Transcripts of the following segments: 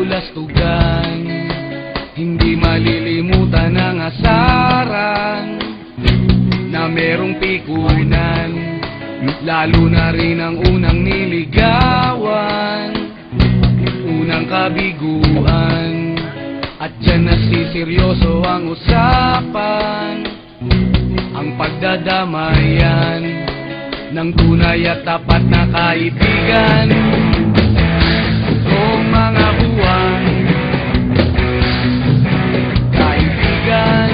kabulastugan, hindi malilimutan ang asaran na merong pikunan, lalo na rin ang unang niligawan, unang kabiguan. At dyan nasiseryoso ang usapan, ang pagdadamayan ng tunay at tapat na kaibigan. Kung mga buwan, kaibigan,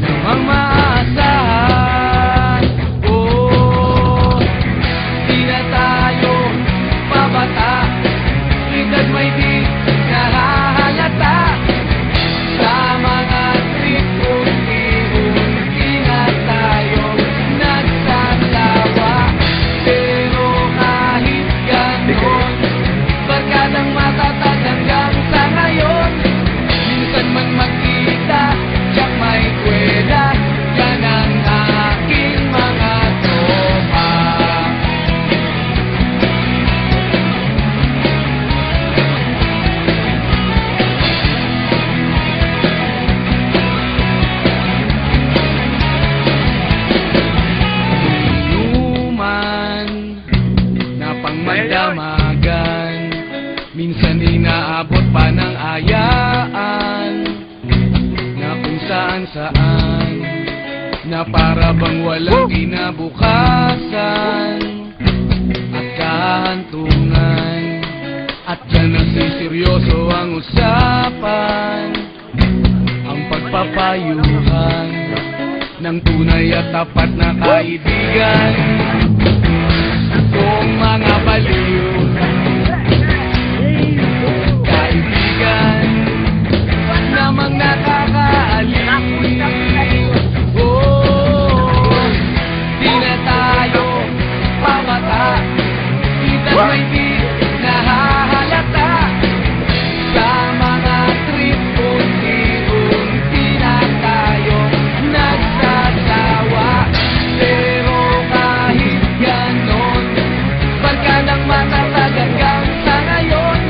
namang maaasahan. Oh, di na tayo pabata, edad may di nahahalata. Sa mga trip, unti-unti na tayong nagsasalawa. Pero kahit ganon, barkadang matatag hanggang sa ngayon. Minsan man magkita, tiyak may kwela, yan ang aking mga tropa. Inuman na pangmadamagan, minsan inaabot pa ng ayaan, na kung saan-saan, na para bang walang kinabukasan at kahantungan. At dyan nasiseryoso ang usapan, ang pagpapayuhan ng tunay at tapat na kaibigan. Kung mga baliw, kaibigan, namang nakakaaliw. Oh, di na tayo pabata, edad may di nahahalata. Sa mga trip, unti-unti na tayong nagsasawa. Pero kahit ganon, barkadang matatag hanggang sa ngayon.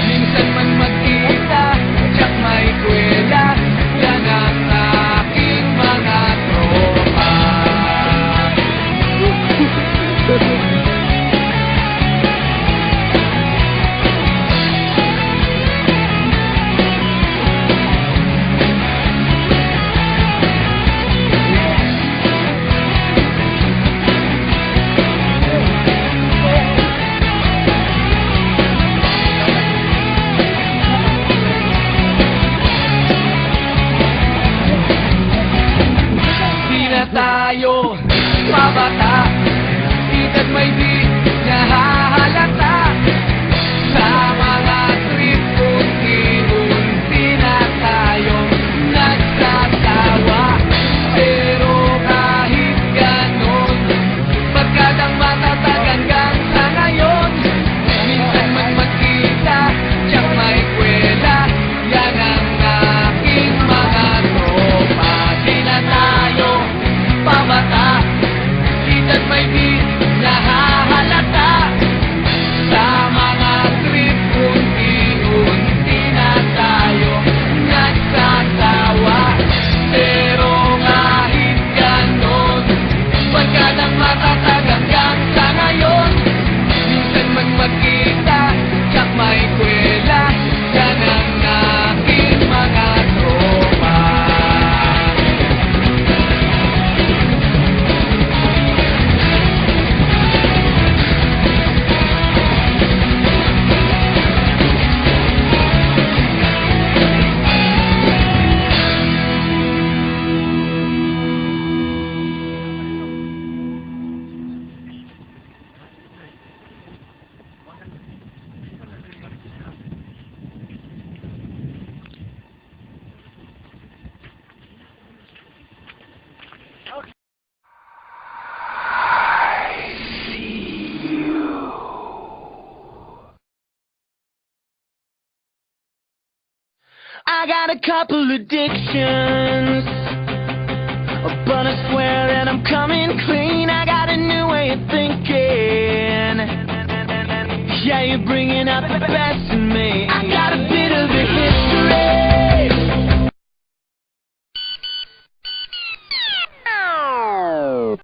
Minsan man magkita, tiyak may kwela, yan ang aking mga tropa. Di na tayo pabata, edad may di nahahalata. Sa mga trip, unti-unti na tayong nagsasawa. Pero kahit ganon, barkadang matatag hanggang sa ngayon. Minsan man magkita, tiyak may kwela, yan ang aking mga tropa. Di na tayo pabata, edad may di nahahalata. Sa mga trip, unti-unti na tayo nagsasawa. Pero kahit ganon, barkadang matatag hanggang sa ngayon. Minsan man magkita, tiyak may kwela, yan ang aking mga tropa. I got a couple addictions, but I swear that I'm coming clean. I got a new way of thinking. Yeah, you're bringing out the best